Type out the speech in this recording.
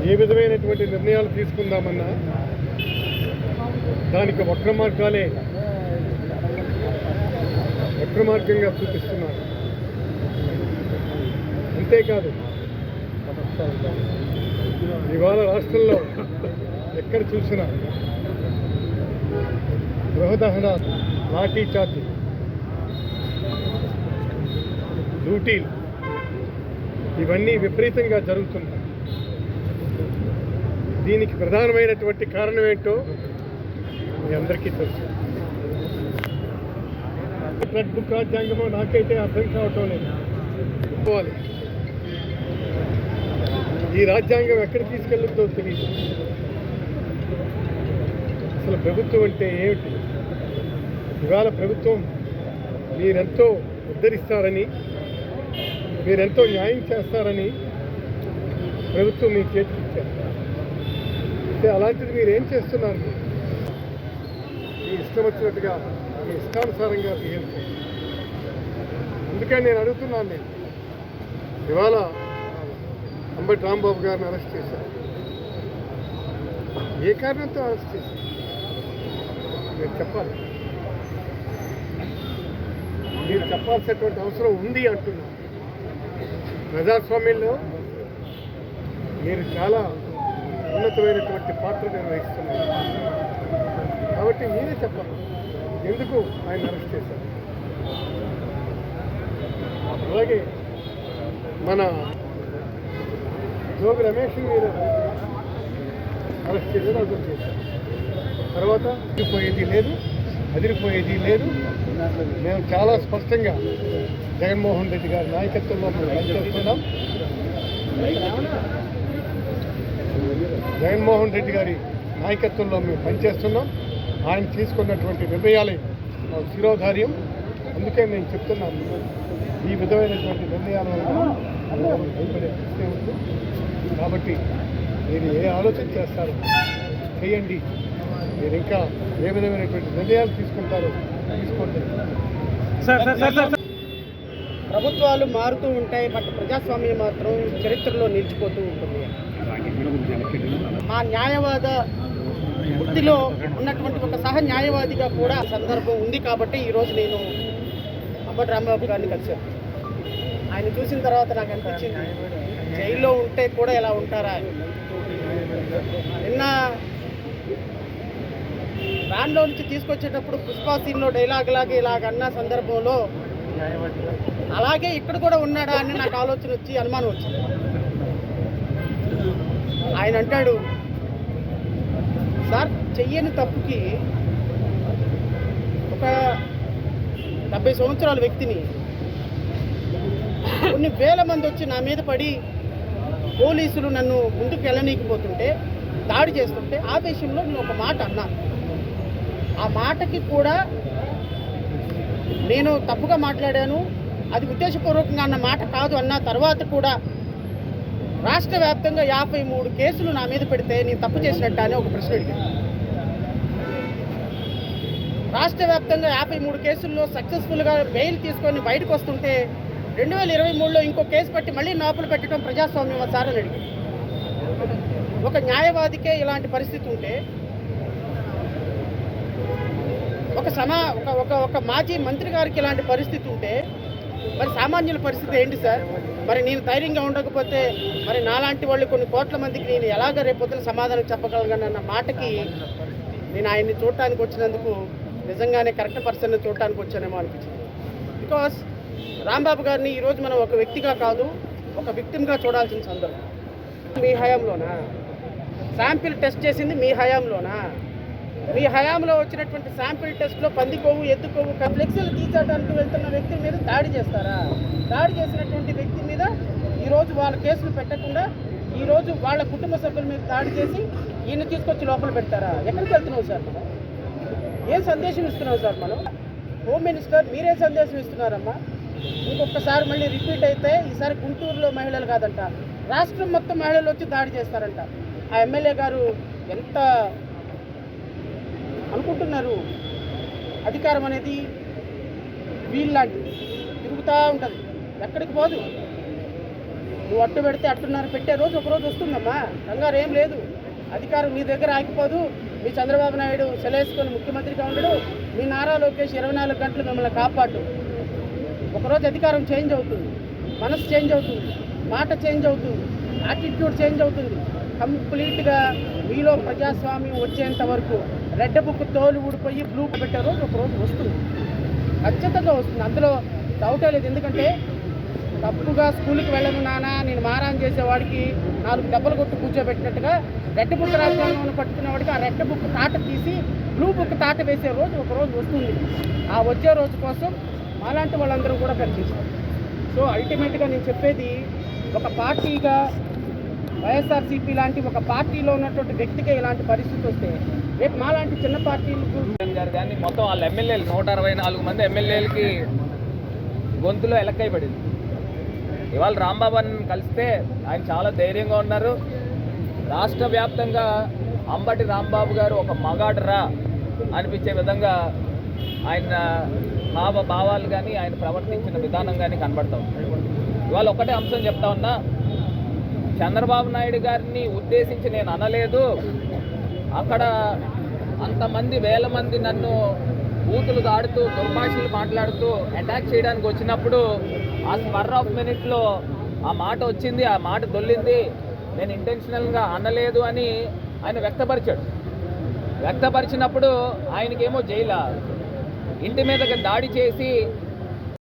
ఏ విధమైనటువంటి నిర్ణయాలు తీసుకుందామన్నా దానికి వక్ర మార్గంగా చూపిస్తున్నారు. అంతేకాదు ఇవాళ రాష్ట్రంలో ఎక్కడ చూసినా గృహదహన, లాఠీ చార్జీ, డ్యూటీలు ఇవన్నీ విపరీతంగా జరుగుతున్నాయి. దీనికి ప్రధానమైనటువంటి కారణం ఏంటో మీ అందరికీ తెలుసు. రెడ్ బుక్ రాజ్యాంగమో నాకైతే అర్థం కావటం లేదు. ఒప్పుకోవాలి, ఈ రాజ్యాంగం ఎక్కడ తీసుకెళ్తుందో తెలియదు. అసలు ప్రభుత్వం అంటే ఏమిటి? ఇవాళ ప్రభుత్వం మీరెంతో ఉద్ధరిస్తారని, మీరెంతో న్యాయం చేస్తారని ప్రభుత్వం మీ చేతికి ఇచ్చారు. అలాంటిది మీరేం చేస్తున్నారు? మీ ఇష్టం వచ్చినట్టుగా, మీ ఇష్టానుసారంగా బిహేవ్ చేస్తారు. అందుకని నేను అడుగుతున్నాను, ఇవాళ అంబటి రాంబాబు గారిని అరెస్ట్ చేశారు. ఏ కారణంతో అరెస్ట్ చేశారు మీరు చెప్పాలి. మీరు చెప్పాల్సినటువంటి అవసరం ఉంది అంటున్నారు. ప్రజాస్వామ్యంలో మీరు చాలా ఉన్నతమైనటువంటి పాత్ర నిర్వహిస్తున్నారు. కాబట్టి మీరే చెప్పాలి, ఎందుకు ఆయన అరెస్ట్ చేశారు. అలాగే మన జోగి రమేష్ మీరు అరెస్ట్ చేశారు, అర్థం చేశారు. తర్వాత అదిరిపోయేది లేదు. మేము చాలా స్పష్టంగా జగన్మోహన్ రెడ్డి గారి నాయకత్వంలో మేము పనిచేస్తున్నాం. జగన్మోహన్ రెడ్డి గారి నాయకత్వంలో మేము పనిచేస్తున్నాం. ఆయన తీసుకున్నటువంటి నిర్ణయాలే మాకు శిరోధార్యం. అందుకే నేను చెప్తున్నాను, ఈ విధమైనటువంటి నిర్ణయాల వల్ల భయపడే ప్రశ్నే ఉంది. కాబట్టి మీరు ఏ ఆలోచన చేస్తారో చేయండి. మీరు ఇంకా ఏ విధమైనటువంటి నిర్ణయాలు తీసుకుంటారో తీసుకోండి. ప్రభుత్వాలు మారుతూ ఉంటాయి, బట్ ప్రజాస్వామ్యం మాత్రం చరిత్రలో నిలిచిపోతూ ఉంటుంది. మా న్యాయవాద వృత్తిలో ఉన్నటువంటి ఒక సహ న్యాయవాదిగా కూడా సందర్భం ఉంది. కాబట్టి ఈరోజు నేను అంబటి రాంబాబు గారిని కలిశాను. ఆయన చూసిన తర్వాత నాకు అనిపించింది, జైల్లో ఉంటే కూడా ఎలా ఉంటారా. నిన్న వ్యాన్లో నుంచి తీసుకొచ్చేటప్పుడు పుష్పా సీన్లో డైలాగ్ లాగా ఇలాగన్న సందర్భంలో అలాగే ఇక్కడ కూడా ఉన్నాడా అని నాకు ఆలోచన వచ్చి అనుమానం వచ్చింది. ఆయన అంటాడు, సార్ చెయ్యని తప్పుకి ఒక 70 సంవత్సరాల వ్యక్తిని కొన్ని వేల మంది వచ్చి నా మీద పడి పోలీసులు నన్ను ముందుకు వెళ్ళనీకపోతుంటే, దాడి చేస్తుంటే ఆ విషయంలో నేను ఒక మాట అన్నాను. ఆ మాటకి కూడా నేను తప్పుగా మాట్లాడాను, అది ఉద్దేశపూర్వకంగా అన్న మాట కాదు అన్న తర్వాత కూడా రాష్ట్ర వ్యాప్తంగా 53 కేసులు నా మీద పెడితే నేను తప్పు చేసినట్టు అని ఒక ప్రశ్న అడిగాను. రాష్ట్ర వ్యాప్తంగా 53 కేసుల్లో సక్సెస్ఫుల్గా బెయిల్ తీసుకొని బయటకు వస్తుంటే 2023లో ఇంకో కేసు పెట్టి మళ్ళీ లోపల పెట్టడం ప్రజాస్వామ్యం సార్ అని అడిగాను. ఒక న్యాయవాదికే ఇలాంటి పరిస్థితి ఉంటే, ఒక మాజీ మంత్రి గారికి ఇలాంటి పరిస్థితి ఉంటే, మరి సామాన్యుల పరిస్థితి ఏంటి సార్? మరి నేను ధైర్యంగా ఉండకపోతే మరి నాలాంటి వాళ్ళు కొన్ని కోట్ల మందికి నేను ఎలాగ రేపొద్దున సమాధానం చెప్పగలగనన్న మాటకి నేను ఆయన్ని చూడటానికి వచ్చినందుకు నిజంగానే కరెక్ట్ పర్సన్ చూడటానికి వచ్చానేమో అనిపించింది. బికాస్ రాంబాబు గారిని ఈరోజు మనం ఒక వ్యక్తిగా కాదు, ఒక విక్టిమ్గా చూడాల్సిన సందర్భం. మీ హయాంలోనా శాంపిల్ టెస్ట్ చేసింది? మీ హయాంలోనా? మీ హయాంలో వచ్చినటువంటి శాంపిల్ టెస్ట్లో పంది కొవ్వు, ఎద్దు కొవ్వు, ఫ్లెక్సీలు తీసేయడానికి వెళ్తున్న వ్యక్తి మీద దాడి చేస్తారా? దాడి చేసినటువంటి వ్యక్తి మీద ఈరోజు వాళ్ళ కేసులు పెట్టకుండా ఈరోజు వాళ్ళ కుటుంబ సభ్యుల మీద దాడి చేసి ఈయన తీసుకొచ్చి లోపల పెడతారా? ఎక్కడికి వెళ్తున్నాం సార్ మనం? ఏం సందేశం ఇస్తున్నాం సార్ మనం? హోమ్ మినిస్టర్ మీరే సందేశం ఇస్తున్నారమ్మా? ఇంకొకసారి మళ్ళీ రిపీట్ అయితే ఈసారి గుంటూరులో మహిళలు కాదంట, రాష్ట్రం మొత్తం మహిళలు వచ్చి దాడి చేస్తారంట. ఆ ఎమ్మెల్యే గారు ఎంత అనుకుంటున్నారు? అధికారం అనేది వీళ్ళలాంటిది, తిరుగుతూ ఉంటుంది, ఎక్కడికి పోదు. నువ్వు అట్టు పెడితే అట్టున్నర పెట్టే రోజు ఒక రోజు వస్తుందమ్మా, కంగారు ఏం లేదు. అధికారం నీ దగ్గర ఆగిపోదు. మీ చంద్రబాబు నాయుడు సెలవుకొని ముఖ్యమంత్రిగా ఉండడు, మీ నారా లోకేష్ 24 గంటలు మిమ్మల్ని కాపాడు. ఒకరోజు అధికారం చేంజ్ అవుతుంది, మనసు చేంజ్ అవుతుంది, మాట చేంజ్ అవుతుంది, యాటిట్యూడ్ చేంజ్ అవుతుంది. కంప్లీట్గా మీలో ప్రజాస్వామ్యం వచ్చేంత వరకు రెడ్ బుక్ తోలు ఊడిపోయి బ్లూ పెట్టే రోజు ఒక రోజు వస్తుంది, ఖచ్చితంగా వస్తుంది. అందులో డౌటే లేదు. ఎందుకంటే తప్పుగా స్కూల్కి వెళ్ళను నానా నేను మారాన్ చేసేవాడికి 4 దెబ్బలు కొట్టు కూర్చోబెట్టినట్టుగా రెడ్ బుక్ రాజ్యాంగం పట్టుకునేవాడికి ఆ రెడ్ బుక్ తాట తీసి బ్లూ బుక్ తాట వేసే రోజు ఒక రోజు వస్తుంది. ఆ వచ్చే రోజు కోసం మాలాంటి వాళ్ళందరూ కూడా కనిపిస్తారు. సో అల్టిమేట్గా నేను చెప్పేది, ఒక పార్టీగా వైఎస్ఆర్సీపీ లాంటి ఒక పార్టీలో ఉన్నటువంటి వ్యక్తిగా ఇలాంటి పరిస్థితి వస్తే రేపు మాలాంటి చిన్న పార్టీలకు కానీ మొత్తం వాళ్ళ ఎమ్మెల్యేలు 164 మంది ఎమ్మెల్యేలకి గొంతులో ఎలక్కైపడింది. ఇవాళ రాంబాబుని కలిస్తే ఆయన చాలా ధైర్యంగా ఉన్నారు. రాష్ట్ర వ్యాప్తంగా అంబటి రాంబాబు గారు ఒక మగాడరా అనిపించే విధంగా ఆయన భావాలు కానీ ఆయన ప్రవర్తించిన విధానం కానీ కనబడతా ఉంది. ఇవాళ ఒకటే అంశం చెప్తా ఉన్నా, చంద్రబాబు నాయుడు గారిని ఉద్దేశించి నేను అనలేదు. అక్కడ అంతమంది వేల మంది నన్ను బూతులు దాడుతూ దుర్భాషలు మాట్లాడుతూ అటాక్ చేయడానికి వచ్చినప్పుడు ఆ స్పర్ ఆఫ్ మినిట్లో ఆ మాట వచ్చింది, ఆ మాట దొల్లింది, నేను ఇంటెన్షనల్గా అనలేదు అని ఆయన వ్యక్తపరిచాడు. వ్యక్తపరిచినప్పుడు ఆయనకేమో జైలు ఇంటి మీదకి దాడి చేసి